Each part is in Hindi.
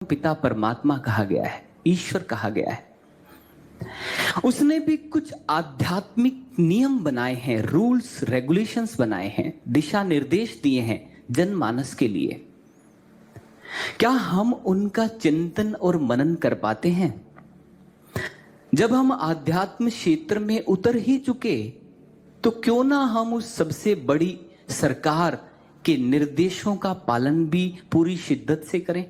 पिता परमात्मा कहा गया है, ईश्वर कहा गया है। उसने भी कुछ आध्यात्मिक नियम बनाए हैं, रूल्स रेगुलेशंस बनाए हैं, दिशा निर्देश दिए हैं जनमानस के लिए। क्या हम उनका चिंतन और मनन कर पाते हैं? जब हम आध्यात्म क्षेत्र में उतर ही चुके तो क्यों ना हम उस सबसे बड़ी सरकार के निर्देशों का पालन भी पूरी शिद्दत से करें।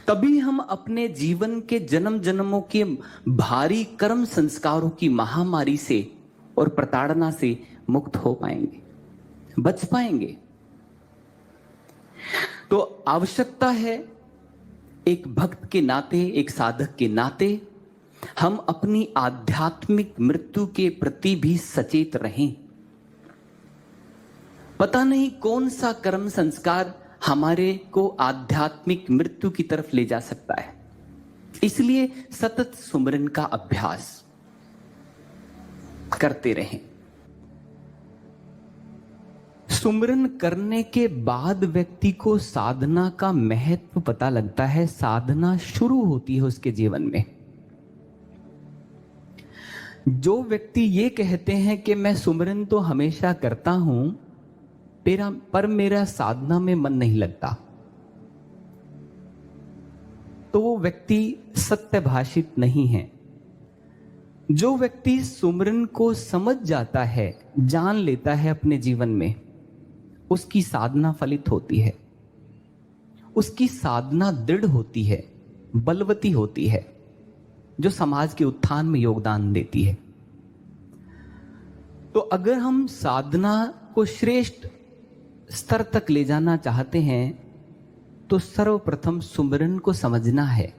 तभी हम अपने जीवन के जन्म जन्मों के भारी कर्म संस्कारों की महामारी से और प्रताड़ना से मुक्त हो पाएंगे, बच पाएंगे। तो आवश्यकता है एक भक्त के नाते, एक साधक के नाते हम अपनी आध्यात्मिक मृत्यु के प्रति भी सचेत रहें। पता नहीं कौन सा कर्म संस्कार हमारे को आध्यात्मिक मृत्यु की तरफ ले जा सकता है। इसलिए सतत सुमरन का अभ्यास करते रहें। सुमरन करने के बाद व्यक्ति को साधना का महत्व पता लगता है, साधना शुरू होती है उसके जीवन में। जो व्यक्ति ये कहते हैं कि मैं सुमरन तो हमेशा करता हूं पर मेरा साधना में मन नहीं लगता, तो वो व्यक्ति सत्यभाषित नहीं है। जो व्यक्ति सुमरन को समझ जाता है, जान लेता है अपने जीवन में, उसकी साधना फलित होती है, उसकी साधना दृढ़ होती है, बलवती होती है, जो समाज के उत्थान में योगदान देती है। तो अगर हम साधना को श्रेष्ठ स्तर तक ले जाना चाहते हैं तो सर्वप्रथम सुमरन को समझना है।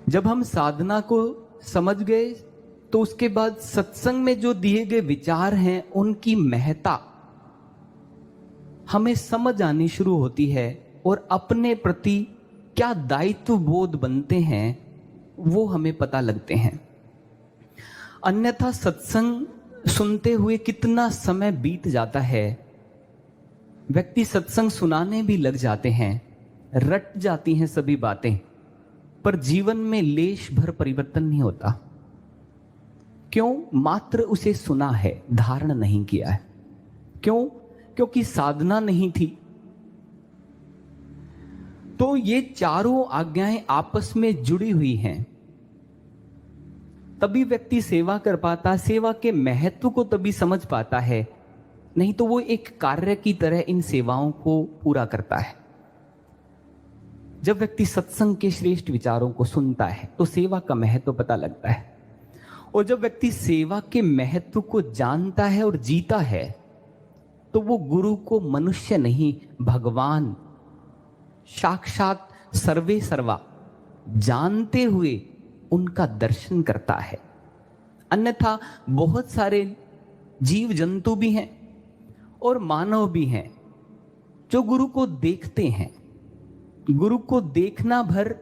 जब हम साधना को समझ गए तो उसके बाद सत्संग में जो दिए गए विचार हैं उनकी महत्ता हमें समझ आनी शुरू होती है और अपने प्रति क्या दायित्व बोध बनते हैं वो हमें पता लगते हैं। अन्यथा सत्संग सुनते हुए कितना समय बीत जाता है, व्यक्ति सत्संग सुनाने भी लग जाते हैं, रट जाती हैं सभी बातें, पर जीवन में लेश भर परिवर्तन नहीं होता। क्यों? मात्र उसे सुना है, धारण नहीं किया है। क्यों? क्योंकि साधना नहीं थी। तो ये चारों आज्ञाएं आपस में जुड़ी हुई हैं, तभी व्यक्ति सेवा कर पाता, सेवा के महत्व को तभी समझ पाता है, नहीं तो वो एक कार्य की तरह इन सेवाओं को पूरा करता है। जब व्यक्ति सत्संग के श्रेष्ठ विचारों को सुनता है तो सेवा का महत्व पता लगता है, और जब व्यक्ति सेवा के महत्व को जानता है और जीता है तो वो गुरु को मनुष्य नहीं, भगवान साक्षात सर्वे सर्वा जानते हुए उनका दर्शन करता है। अन्यथा बहुत सारे जीव जंतु भी हैं और मानव भी हैं जो गुरु को देखते हैं। गुरु को देखना भर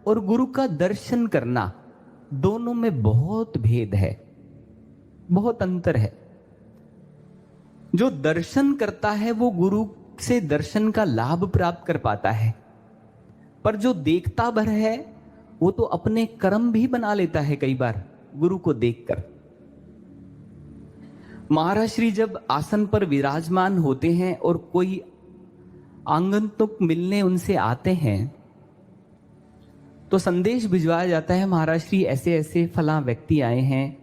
और गुरु का दर्शन करना, दोनों में बहुत भेद है, बहुत अंतर है। जो दर्शन करता है वो गुरु से दर्शन का लाभ प्राप्त कर पाता है, पर जो देखता भर है वो तो अपने कर्म भी बना लेता है कई बार गुरु को देखकर। महाराज श्री जब आसन पर विराजमान होते हैं और कोई आगंतुक मिलने उनसे आते हैं तो संदेश भिजवाया जाता है, महाराज श्री ऐसे ऐसे फला व्यक्ति आए हैं,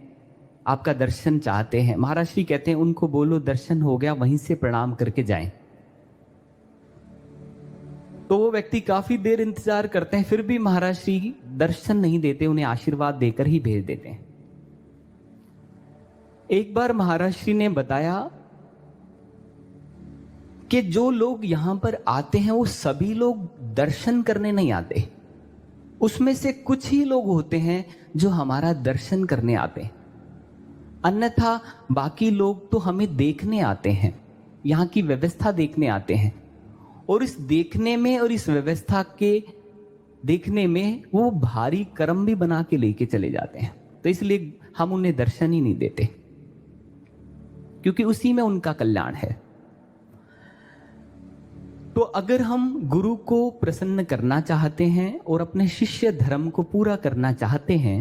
आपका दर्शन चाहते हैं। महाराज श्री कहते हैं उनको बोलो दर्शन हो गया, वहीं से प्रणाम करके जाएं। तो वो व्यक्ति काफी देर इंतजार करते हैं, फिर भी महाराज श्री दर्शन नहीं देते, उन्हें आशीर्वाद देकर ही भेज देते हैं। एक बार महाराज श्री ने बताया कि जो लोग यहां पर आते हैं वो सभी लोग दर्शन करने नहीं आते, उसमें से कुछ ही लोग होते हैं जो हमारा दर्शन करने आते हैं, अन्यथा बाकी लोग तो हमें देखने आते हैं, यहाँ की व्यवस्था देखने आते हैं। और इस देखने में और इस व्यवस्था के देखने में वो भारी कर्म भी बना के लेके चले जाते हैं। तो इसलिए हम उन्हें दर्शन ही नहीं देते, क्योंकि उसी में उनका कल्याण है। तो अगर हम गुरु को प्रसन्न करना चाहते हैं और अपने शिष्य धर्म को पूरा करना चाहते हैं,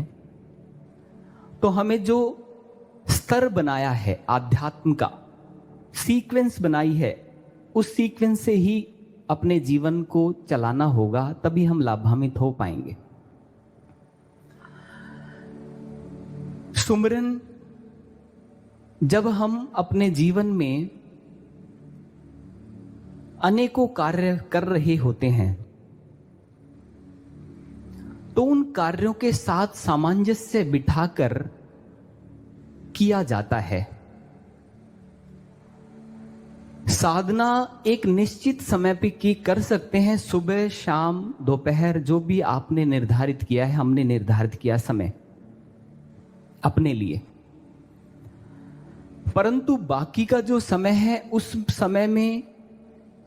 तो हमें जो स्तर बनाया है आध्यात्म का, सीक्वेंस बनाई है, उस सीक्वेंस से ही अपने जीवन को चलाना होगा, तभी हम लाभान्वित हो पाएंगे। सुमिरन जब हम अपने जीवन में अनेकों कार्य कर रहे होते हैं, तो उन कार्यों के साथ सामंजस्य बिठाकर किया जाता है। साधना एक निश्चित समय पे की कर सकते हैं, सुबह, शाम, दोपहर, जो भी आपने निर्धारित किया है। हमने निर्धारित किया समय अपने लिए, परंतु बाकी का जो समय है, उस समय में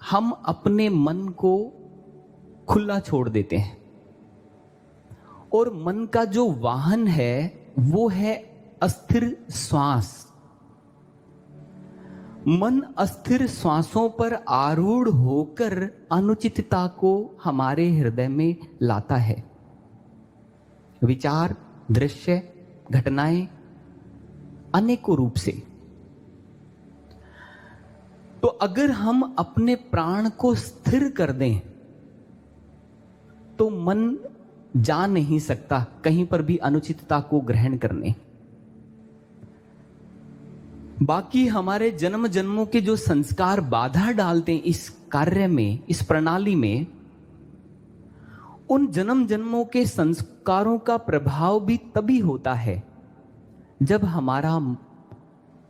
हम अपने मन को खुला छोड़ देते हैं, और मन का जो वाहन है वो है अस्थिर श्वास। मन अस्थिर श्वासों पर आरूढ़ होकर अनुचितता को हमारे हृदय में लाता है। विचार, दृश्य, घटनाएं अनेकों रूप से। तो अगर हम अपने प्राण को स्थिर कर दें तो मन जा नहीं सकता कहीं पर भी अनुचितता को ग्रहण करने। बाकी हमारे जन्म जन्मों के जो संस्कार बाधा डालते हैं इस कार्य में, इस प्रणाली में, उन जन्म जन्मों के संस्कारों का प्रभाव भी तभी होता है जब हमारा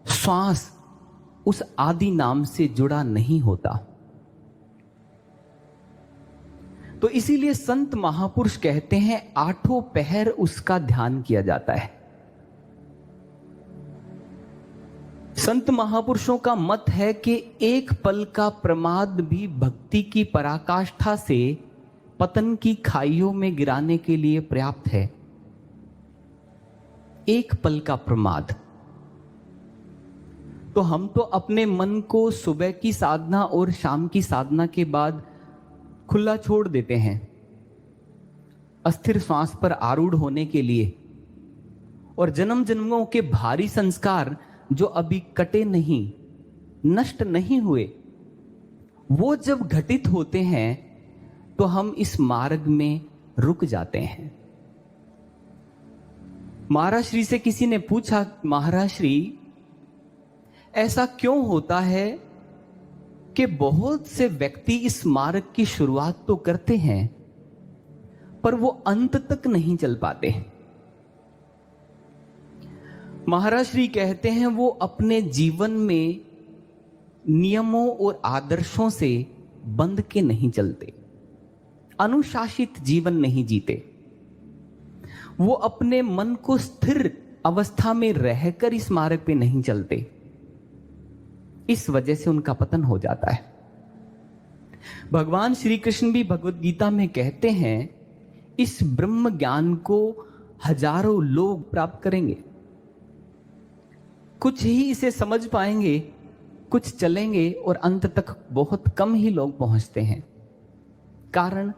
श्वास उस आदि नाम से जुड़ा नहीं होता। तो इसीलिए संत महापुरुष कहते हैं, आठों पहर उसका ध्यान किया जाता है। संत महापुरुषों का मत है कि एक पल का प्रमाद भी भक्ति की पराकाष्ठा से पतन की खाइयों में गिराने के लिए पर्याप्त है। एक पल का प्रमाद। तो हम तो अपने मन को सुबह की साधना और शाम की साधना के बाद खुला छोड़ देते हैं अस्थिर श्वास पर आरूढ़ होने के लिए, और जन्म जन्मों के भारी संस्कार जो अभी कटे नहीं, नष्ट नहीं हुए, वो जब घटित होते हैं तो हम इस मार्ग में रुक जाते हैं। महाराज श्री से किसी ने पूछा, महाराज श्री ऐसा क्यों होता है कि बहुत से व्यक्ति इस मार्ग की शुरुआत तो करते हैं पर वो अंत तक नहीं चल पाते? महाराज श्री कहते हैं, वो अपने जीवन में नियमों और आदर्शों से बंध के नहीं चलते, अनुशासित जीवन नहीं जीते। वो अपने मन को स्थिर अवस्था में रहकर इस मार्ग पे नहीं चलते। इस वजह से उनका पतन हो जाता है। भगवान श्री कृष्ण भी भगवत गीता में कहते हैं, इस ब्रह्म ज्ञान को हजारों लोग प्राप्त करेंगे, कुछ ही इसे समझ पाएंगे, कुछ चलेंगे, और अंत तक बहुत कम ही लोग पहुंचते हैं। कारण,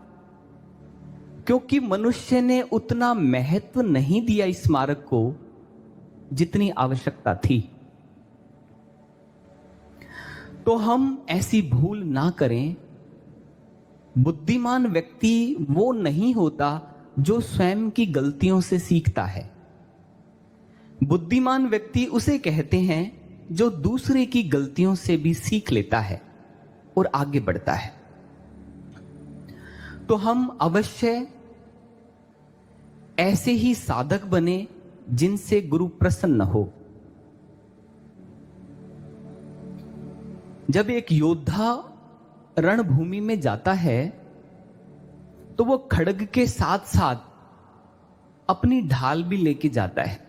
क्योंकि मनुष्य ने उतना महत्व नहीं दिया इस मार्ग को जितनी आवश्यकता थी। तो हम ऐसी भूल ना करें। बुद्धिमान व्यक्ति वो नहीं होता जो स्वयं की गलतियों से सीखता है। बुद्धिमान व्यक्ति उसे कहते हैं जो दूसरे की गलतियों से भी सीख लेता है और आगे बढ़ता है। तो हम अवश्य ऐसे ही साधक बने जिनसे गुरु प्रसन्न हो। जब एक योद्धा रणभूमि में जाता है तो वो खड्ग के साथ साथ अपनी ढाल भी लेके जाता है।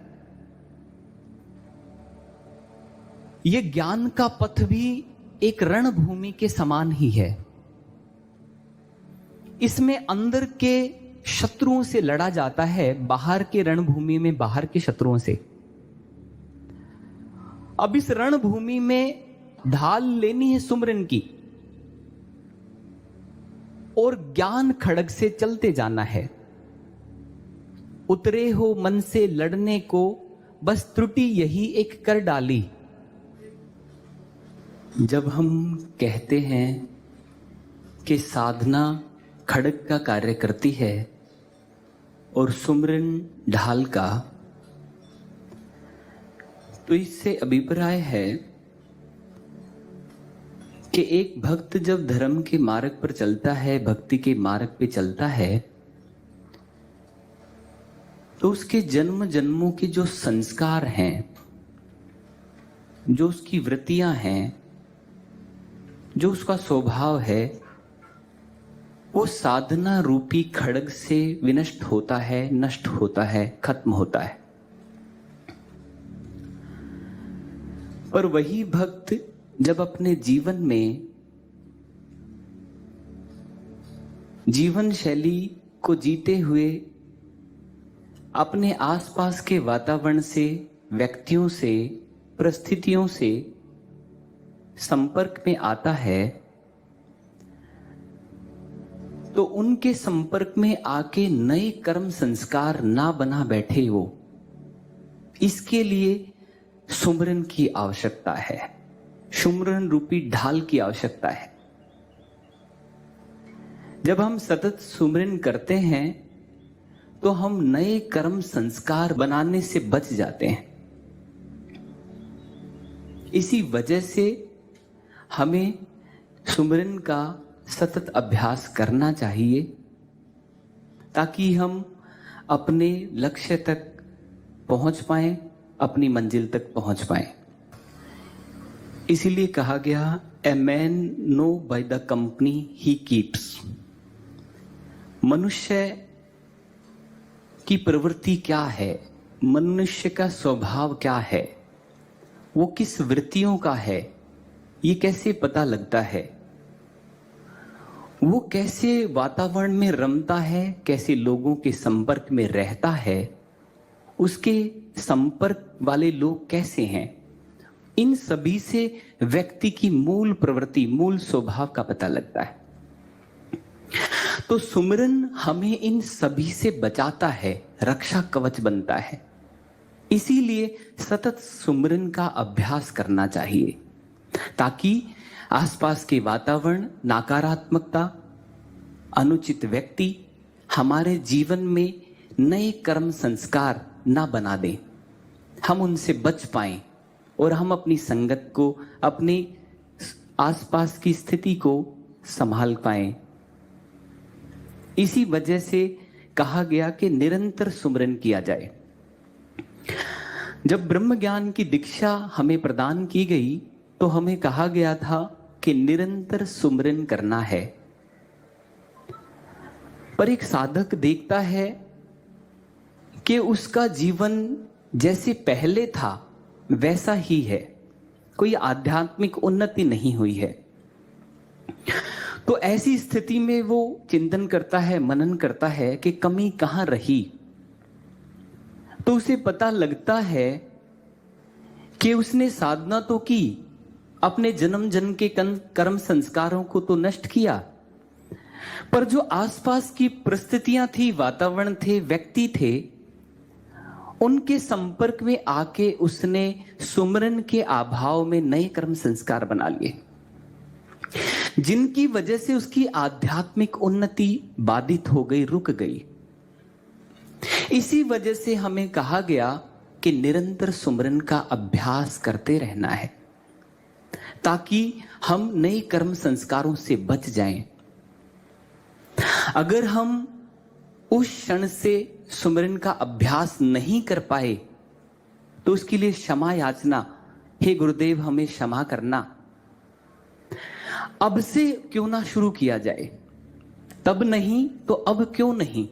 ये ज्ञान का पथ भी एक रणभूमि के समान ही है। इसमें अंदर के शत्रुओं से लड़ा जाता है, बाहर के रणभूमि में बाहर के शत्रुओं से। अब इस रणभूमि में ढाल लेनी है सुमरन की, और ज्ञान खड़ग से चलते जाना है। उतरे हो मन से लड़ने को, बस त्रुटि यही एक कर डाली। जब हम कहते हैं कि साधना खड़ग का कार्य करती है और सुमरन ढाल का, तो इससे अभिप्राय है कि एक भक्त जब धर्म के मार्ग पर चलता है, भक्ति के मार्ग पे चलता है, तो उसके जन्म जन्मों के जो संस्कार हैं, जो उसकी वृत्तियां हैं, जो उसका स्वभाव है, वो साधना रूपी खड़ग से विनष्ट होता है, नष्ट होता है, खत्म होता है। पर वही भक्त जब अपने जीवन में जीवन शैली को जीते हुए अपने आसपास के वातावरण से, व्यक्तियों से, परिस्थितियों से संपर्क में आता है, तो उनके संपर्क में आके नए कर्म संस्कार ना बना बैठे वो, इसके लिए सुमरन की आवश्यकता है, सुमरन रूपी ढाल की आवश्यकता है। जब हम सतत सुमरन करते हैं तो हम नए कर्म संस्कार बनाने से बच जाते हैं। इसी वजह से हमें सुमरन का सतत अभ्यास करना चाहिए, ताकि हम अपने लक्ष्य तक पहुंच पाएं, अपनी मंजिल तक पहुंच पाएं। इसीलिए कहा गया, a man know by the company he keeps. मनुष्य की प्रवृत्ति क्या है, मनुष्य का स्वभाव क्या है, वो किस वृत्तियों का है, ये कैसे पता लगता है, वो कैसे वातावरण में रमता है, कैसे लोगों के संपर्क में रहता है, उसके संपर्क वाले लोग कैसे हैं, इन सभी से व्यक्ति की मूल प्रवृत्ति, मूल स्वभाव का पता लगता है। तो सुमरन हमें इन सभी से बचाता है, रक्षा कवच बनता है। इसीलिए सतत सुमरन का अभ्यास करना चाहिए, ताकि आसपास के वातावरण, नकारात्मकता, अनुचित व्यक्ति हमारे जीवन में नए कर्म संस्कार ना बना दें, हम उनसे बच पाएं और हम अपनी संगत को, अपनी आसपास की स्थिति को संभाल पाएं। इसी वजह से कहा गया कि निरंतर सुमरन किया जाए। जब ब्रह्म ज्ञान की दीक्षा हमें प्रदान की गई तो हमें कहा गया था कि निरंतर सुमरन करना है। पर एक साधक देखता है कि उसका जीवन जैसे पहले था वैसा ही है, कोई आध्यात्मिक उन्नति नहीं हुई है। तो ऐसी स्थिति में वो चिंतन करता है, मनन करता है कि कमी कहां रही। तो उसे पता लगता है कि उसने साधना तो की, अपने जन्म जन्म के कर्म संस्कारों को तो नष्ट किया, पर जो आसपास की परिस्थितियां थी, वातावरण थे, व्यक्ति थे, उनके संपर्क में आके उसने सुमरन के अभाव में नए कर्म संस्कार बना लिए, जिनकी वजह से उसकी आध्यात्मिक उन्नति बाधित हो गई, रुक गई। इसी वजह से हमें कहा गया कि निरंतर सुमरन का अभ्यास करते रहना है, ताकि हम नए कर्म संस्कारों से बच जाएं। अगर हम उस क्षण से सुमरन का अभ्यास नहीं कर पाए तो उसके लिए क्षमा याचना, हे गुरुदेव हमें क्षमा करना, अब से क्यों ना शुरू किया जाए, तब नहीं तो अब क्यों नहीं,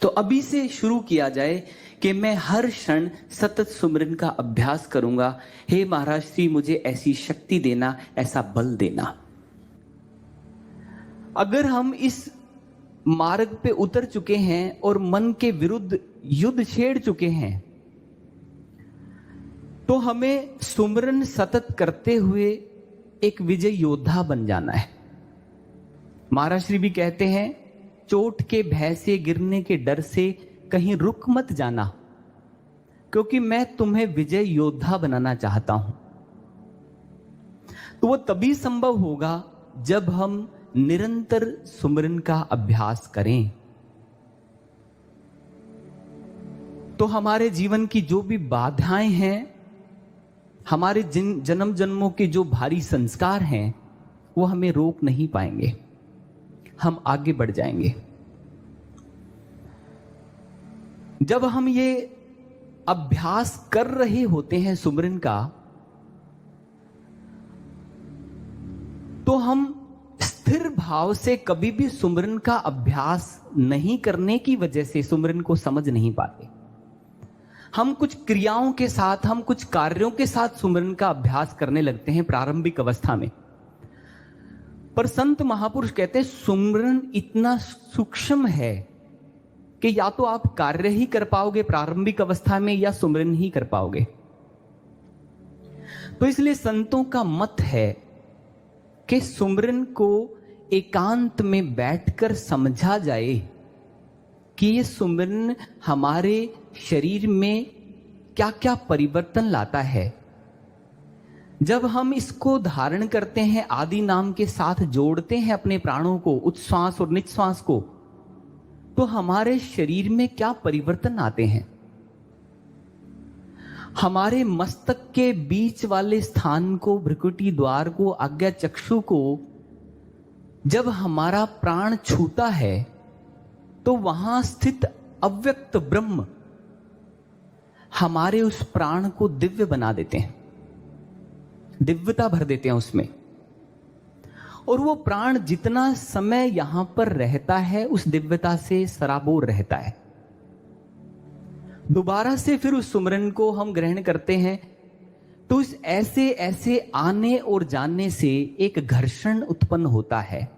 तो अभी से शुरू किया जाए कि मैं हर क्षण सतत सुमरन का अभ्यास करूंगा। हे महाराज श्री मुझे ऐसी शक्ति देना, ऐसा बल देना। अगर हम इस मार्ग पे उतर चुके हैं और मन के विरुद्ध युद्ध छेड़ चुके हैं, तो हमें सुमरन सतत करते हुए एक विजय योद्धा बन जाना है। महाराज श्री भी कहते हैं, चोट के भय से, गिरने के डर से कहीं रुक मत जाना, क्योंकि मैं तुम्हें विजय योद्धा बनाना चाहता हूं। तो वो तभी संभव होगा जब हम निरंतर सुमिरन का अभ्यास करें। तो हमारे जीवन की जो भी बाधाएं हैं, हमारे जन्म जन्मों के जो भारी संस्कार हैं, वो हमें रोक नहीं पाएंगे, हम आगे बढ़ जाएंगे। जब हम ये अभ्यास कर रहे होते हैं सुमिरन का, तो हम स्थिर भाव से कभी भी सुमिरन का अभ्यास नहीं करने की वजह से सुमिरन को समझ नहीं पाते। हम कुछ क्रियाओं के साथ, हम कुछ कार्यों के साथ सुमिरन का अभ्यास करने लगते हैं प्रारंभिक अवस्था में। पर संत महापुरुष कहते हैं सुमिरन इतना सूक्ष्म है कि या तो आप कार्य ही कर पाओगे प्रारंभिक अवस्था में, या सुमिरन ही कर पाओगे। तो इसलिए संतों का मत है कि सुमिरन को एकांत में बैठकर समझा जाए कि ये सुमिरन हमारे शरीर में क्या क्या परिवर्तन लाता है। जब हम इसको धारण करते हैं, आदि नाम के साथ जोड़ते हैं अपने प्राणों को, उच्छ्वास और निश्वास को, तो हमारे शरीर में क्या परिवर्तन आते हैं। हमारे मस्तक के बीच वाले स्थान को, भ्रुकुटी द्वार को, आज्ञा चक्षु को जब हमारा प्राण छूता है, तो वहां स्थित अव्यक्त ब्रह्म हमारे उस प्राण को दिव्य बना देते हैं, दिव्यता भर देते हैं उसमें। और वो प्राण जितना समय यहां पर रहता है, उस दिव्यता से सराबोर रहता है। दोबारा से फिर उस सुमिरन को हम ग्रहण करते हैं, तो इस ऐसे ऐसे आने और जाने से एक घर्षण उत्पन्न होता है।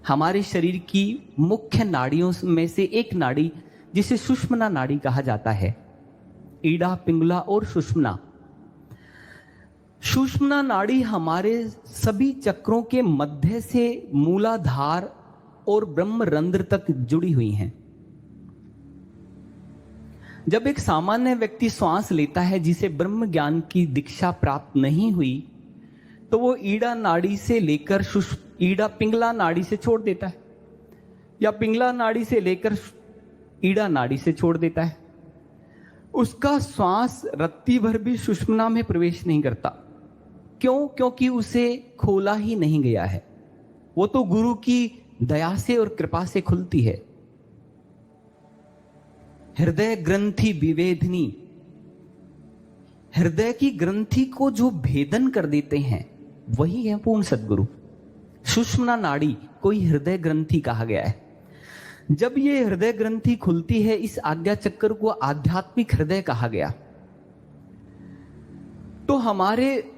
हमारे शरीर की मुख्य नाड़ियों में से एक नाड़ी, जिसे सुषुम्ना नाड़ी कहा जाता है, ईड़ा, पिंगला और सुषुम्ना। सुषुम्ना नाड़ी हमारे सभी चक्रों के मध्य से मूलाधार और ब्रह्म रंध्र तक जुड़ी हुई हैं। जब एक सामान्य व्यक्ति श्वास लेता है जिसे ब्रह्म ज्ञान की दीक्षा प्राप्त नहीं हुई, तो वो ईड़ा नाड़ी से लेकर ईड़ा पिंगला नाड़ी से छोड़ देता है, या पिंगला नाड़ी से लेकर ईड़ा नाड़ी से छोड़ देता है। उसका श्वास रत्ती भर भी सुषुम्ना में प्रवेश नहीं करता। क्यों? क्योंकि उसे खोला ही नहीं गया है। वो तो गुरु की दया से और कृपा से खुलती है। हृदय ग्रंथि विवेधनी, हृदय की ग्रंथि को जो भेदन कर देते हैं, वही है पूर्ण सद्गुरु। सुषुम्ना नाड़ी को ही हृदय ग्रंथि कहा गया है। जब ये हृदय ग्रंथि खुलती है, इस आज्ञा चक्र को आध्यात्मिक हृदय कहा गया। तो हमारे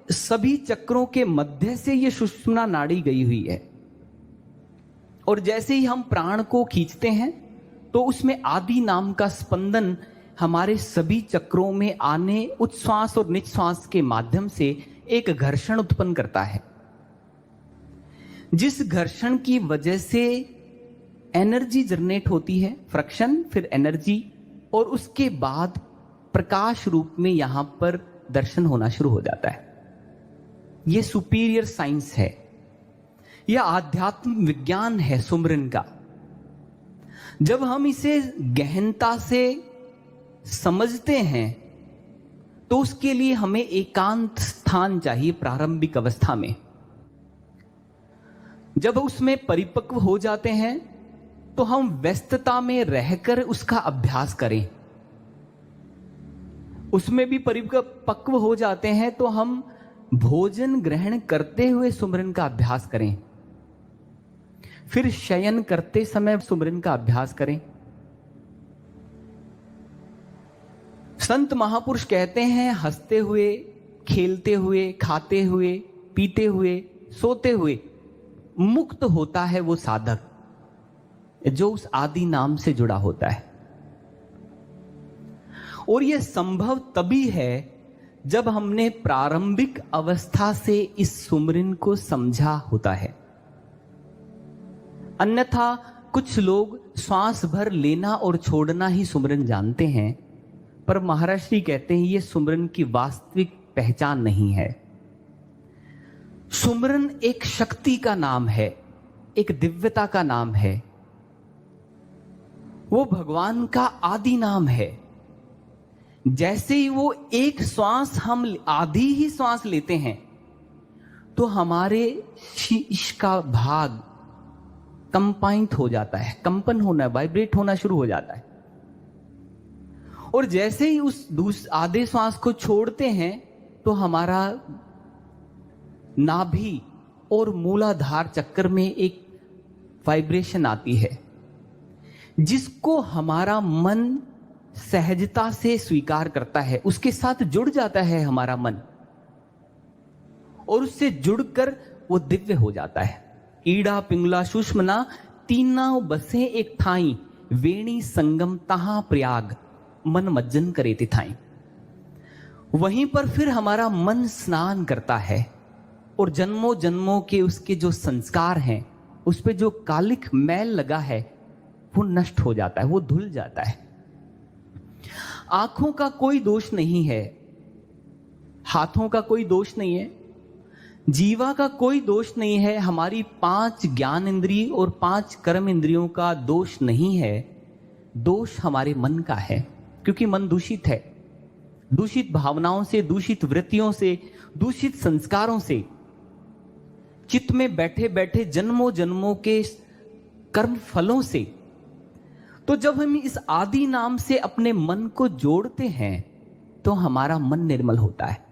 सभी चक्रों के मध्य से ये सुषुम्ना नाड़ी गई हुई है, और जैसे ही हम प्राण को खींचते हैं, तो उसमें आदि नाम का स्पंदन हमारे सभी चक्रों में आने, उच्छ्वास और निश्वास के माध्यम से एक घर्षण उत्पन्न करता है। जिस घर्षण की वजह से एनर्जी जनरेट होती है, फ्रिक्शन, फिर एनर्जी, और उसके बाद प्रकाश रूप में यहां पर दर्शन होना शुरू हो जाता है। यह सुपीरियर साइंस है, यह आध्यात्म विज्ञान है सुमिरन का। जब हम इसे गहनता से समझते हैं, तो उसके लिए हमें एकांत स्थान चाहिए प्रारंभिक अवस्था में। जब उसमें परिपक्व हो जाते हैं, तो हम व्यस्तता में रहकर उसका अभ्यास करें। उसमें भी परिपक्व हो जाते हैं, तो हम भोजन ग्रहण करते हुए सुमिरन का अभ्यास करें, फिर शयन करते समय सुमिरन का अभ्यास करें। संत महापुरुष कहते हैं, हंसते हुए, खेलते हुए, खाते हुए, पीते हुए, सोते हुए मुक्त होता है वो साधक जो उस आदि नाम से जुड़ा होता है। और यह संभव तभी है जब हमने प्रारंभिक अवस्था से इस सुमिरन को समझा होता है। अन्यथा कुछ लोग श्वास भर लेना और छोड़ना ही सुमरन जानते हैं, पर महाराज श्री कहते हैं ये सुमरन की वास्तविक पहचान नहीं है। सुमरन एक शक्ति का नाम है, एक दिव्यता का नाम है, वो भगवान का आदि नाम है। जैसे ही वो एक श्वास हम आधी ही श्वास लेते हैं तो हमारे शीश का भाग कंपाइंट हो जाता है, कंपन होना, वाइब्रेट होना शुरू हो जाता है। और जैसे ही उस आधे श्वास को छोड़ते हैं तो हमारा नाभि और मूलाधार चक्कर में एक वाइब्रेशन आती है, जिसको हमारा मन सहजता से स्वीकार करता है, उसके साथ जुड़ जाता है हमारा मन, और उससे जुड़कर वो दिव्य हो जाता है। ईड़ा पिंगला सुषमना तीना बसे एक थाई, वेणी संगम तहां प्रयाग, मन मज्जन करे तिथाई। वहीं पर फिर हमारा मन स्नान करता है और जन्मों जन्मों के उसके जो संस्कार हैं, उस पे जो कालिक मैल लगा है वो नष्ट हो जाता है, वो धुल जाता है। आंखों का कोई दोष नहीं है, हाथों का कोई दोष नहीं है, जीवा का कोई दोष नहीं है, हमारी 5 ज्ञान इंद्रिय और 5 कर्म इंद्रियों का दोष नहीं है। दोष हमारे मन का है, क्योंकि मन दूषित है, दूषित भावनाओं से, दूषित वृत्तियों से, दूषित संस्कारों से, चित्त में बैठे बैठे जन्मों जन्मों के कर्म फलों से। तो जब हम इस आदि नाम से अपने मन को जोड़ते हैं तो हमारा मन निर्मल होता है,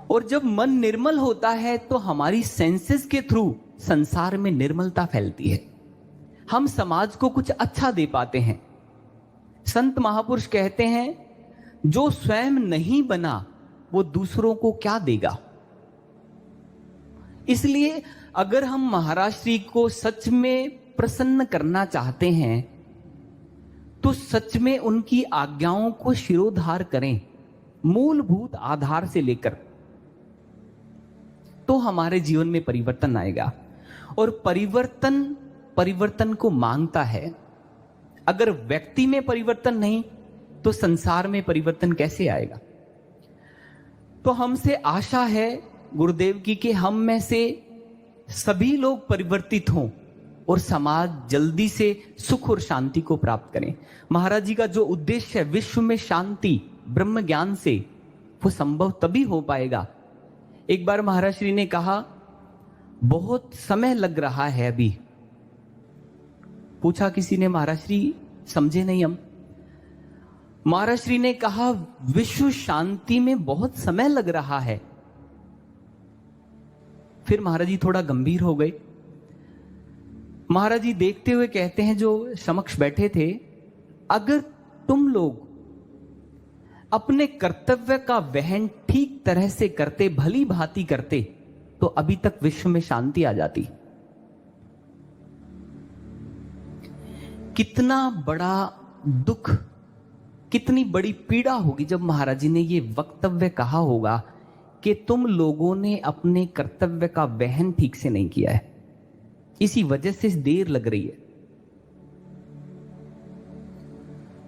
और जब मन निर्मल होता है तो हमारी सेंसेस के थ्रू संसार में निर्मलता फैलती है, हम समाज को कुछ अच्छा दे पाते हैं। संत महापुरुष कहते हैं जो स्वयं नहीं बना वो दूसरों को क्या देगा। इसलिए अगर हम महाराज श्री को सच में प्रसन्न करना चाहते हैं तो सच में उनकी आज्ञाओं को शिरोधार करें, मूलभूत आधार से लेकर, तो हमारे जीवन में परिवर्तन आएगा। और परिवर्तन को मांगता है। अगर व्यक्ति में परिवर्तन नहीं तो संसार में परिवर्तन कैसे आएगा। तो हमसे आशा है गुरुदेव की कि हम में से सभी लोग परिवर्तित हों और समाज जल्दी से सुख और शांति को प्राप्त करें। महाराज जी का जो उद्देश्य है विश्व में शांति ब्रह्म ज्ञान से, वो संभव तभी हो पाएगा। एक बार महाराज श्री ने कहा बहुत समय लग रहा है अभी। पूछा किसी ने, महाराज श्री समझे नहीं हम। महाराज श्री ने कहा विश्व शांति में बहुत समय लग रहा है। फिर महाराज जी थोड़ा गंभीर हो गए। महाराज जी देखते हुए कहते हैं जो समक्ष बैठे थे, अगर तुम लोग अपने कर्तव्य का वहन ठीक तरह से करते, भली भांति करते, तो अभी तक विश्व में शांति आ जाती। कितना बड़ा दुख, कितनी बड़ी पीड़ा होगी जब महाराज जी ने ये वक्तव्य कहा होगा कि तुम लोगों ने अपने कर्तव्य का वहन ठीक से नहीं किया है, इसी वजह से देर लग रही है।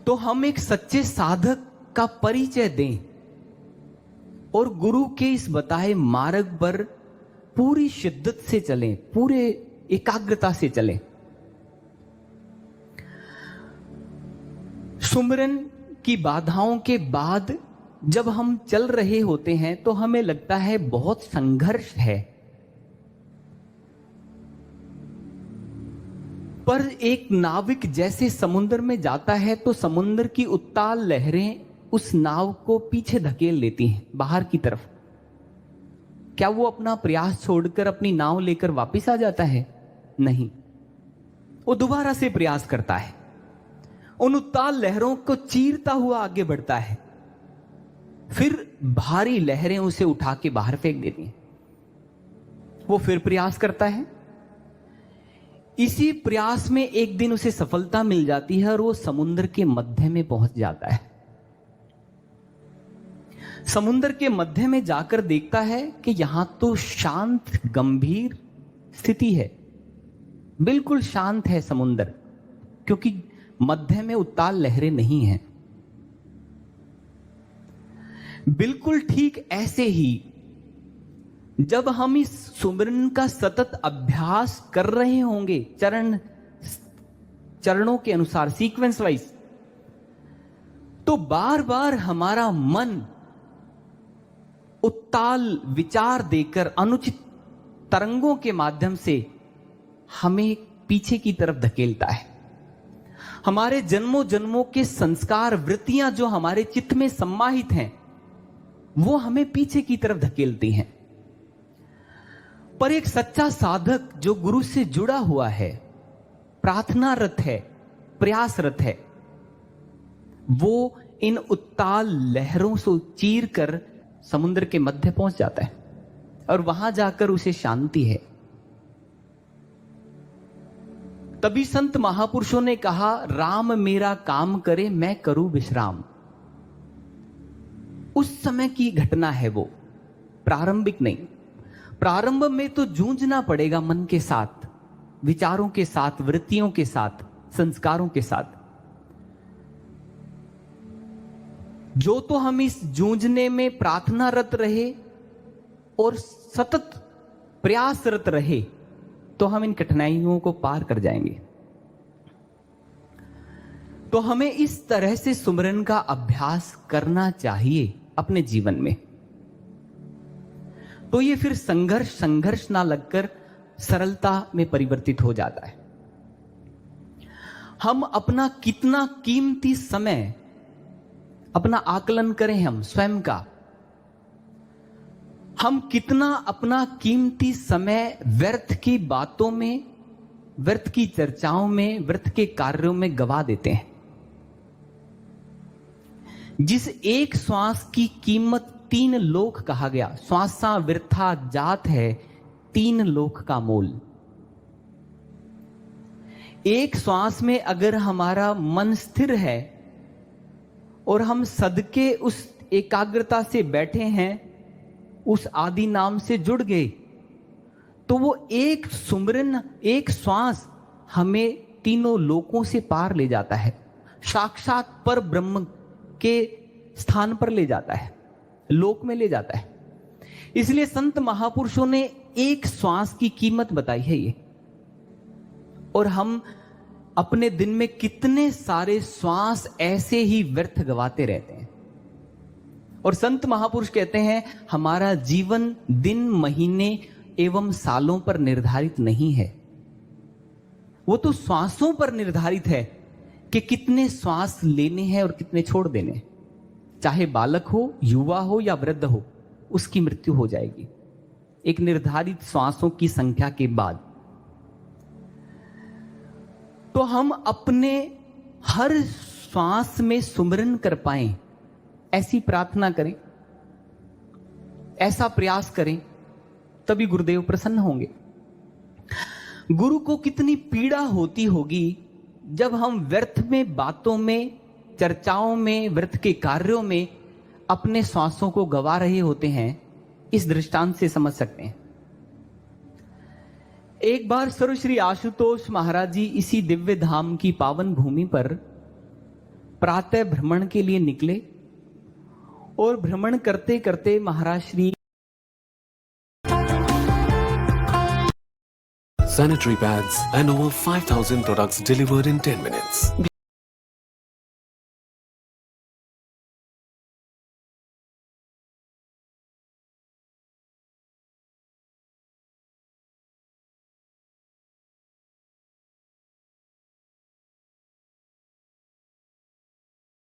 तो हम एक सच्चे साधक का परिचय दें और गुरु के इस बताए मार्ग पर पूरी शिद्दत से चलें, पूरे एकाग्रता से चलें। सुमरन की बाधाओं के बाद जब हम चल रहे होते हैं तो हमें लगता है बहुत संघर्ष है, पर एक नाविक जैसे समुद्र में जाता है तो समुद्र की उत्ताल लहरें उस नाव को पीछे धकेल लेती हैं बाहर की तरफ। क्या वो अपना प्रयास छोड़कर अपनी नाव लेकर वापस आ जाता है? नहीं, वो दोबारा से प्रयास करता है, उन उत्ताल लहरों को चीरता हुआ आगे बढ़ता है, फिर भारी लहरें उसे उठा के बाहर फेंक देती हैं। वो फिर प्रयास करता है, इसी प्रयास में एक दिन उसे सफलता मिल जाती है और वो समुद्र के मध्य में पहुंच जाता है। समुद्र के मध्य में जाकर देखता है कि यहां तो शांत गंभीर स्थिति है, बिल्कुल शांत है समुंदर, क्योंकि मध्य में उताल लहरें नहीं हैं। बिल्कुल ठीक ऐसे ही जब हम इस सुमिरन का सतत अभ्यास कर रहे होंगे, चरणों के अनुसार, सीक्वेंस वाइज, तो बार बार हमारा मन उत्ताल विचार देकर अनुचित तरंगों के माध्यम से हमें पीछे की तरफ धकेलता है। हमारे जन्मों जन्मों के संस्कार, वृत्तियां जो हमारे चित्त में सम्माहित हैं, वो हमें पीछे की तरफ धकेलती हैं। पर एक सच्चा साधक जो गुरु से जुड़ा हुआ है, प्रार्थनारत है, प्रयासरत है, वो इन उत्ताल लहरों से चीर कर समुद्र के मध्य पहुंच जाता है और वहां जाकर उसे शांति है। तभी संत महापुरुषों ने कहा, राम मेरा काम करे मैं करूं विश्राम। उस समय की घटना है वो, प्रारंभिक नहीं। प्रारंभ में तो जूझना पड़ेगा मन के साथ, विचारों के साथ, वृत्तियों के साथ, संस्कारों के साथ। जो तो हम इस जूझने में प्रार्थनारत रहे और सतत प्रयासरत रहे, तो हम इन कठिनाइयों को पार कर जाएंगे। तो हमें इस तरह से सुमिरन का अभ्यास करना चाहिए अपने जीवन में। तो ये फिर संघर्ष ना लगकर सरलता में परिवर्तित हो जाता है। हम अपना कितना कीमती समय, अपना आकलन करें हम स्वयं का, हम कितना अपना कीमती समय व्यर्थ की बातों में, व्यर्थ की चर्चाओं में, व्यर्थ के कार्यों में गवा देते हैं। जिस एक श्वास की कीमत 3 लोक कहा गया, श्वासा वृथा जात है 3 लोक का मोल। एक श्वास में अगर हमारा मन स्थिर है और हम सदके उस एकाग्रता से बैठे हैं, उस आदि नाम से जुड़ गए, तो वो एक सुमिरन, एक श्वास हमें तीनों लोकों से पार ले जाता है, साक्षात पर ब्रह्म के स्थान पर ले जाता है, लोक में ले जाता है। इसलिए संत महापुरुषों ने एक श्वास की कीमत बताई है ये। और हम अपने दिन में कितने सारे श्वास ऐसे ही व्यर्थ गवाते रहते हैं। और संत महापुरुष कहते हैं, हमारा जीवन दिन, महीने एवं सालों पर निर्धारित नहीं है, वो तो श्वासों पर निर्धारित है कि कितने श्वास लेने हैं और कितने छोड़ देने हैं। चाहे बालक हो, युवा हो या वृद्ध हो, उसकी मृत्यु हो जाएगी एक निर्धारित श्वासों की संख्या के बाद। तो हम अपने हर श्वास में सुमिरन कर पाएं, ऐसी प्रार्थना करें, ऐसा प्रयास करें, तभी गुरुदेव प्रसन्न होंगे। गुरु को कितनी पीड़ा होती होगी जब हम व्यर्थ में, बातों में, चर्चाओं में, व्यर्थ के कार्यों में अपने श्वासों को गवा रहे होते हैं। इस दृष्टांत से समझ सकते हैं। एक बार सर्वश्री आशुतोष महाराज जी इसी दिव्य धाम की पावन भूमि पर प्रातः भ्रमण के लिए निकले और भ्रमण करते करते महाराज Shri sanitary pads and over 5,000 products delivered in 10 minutes.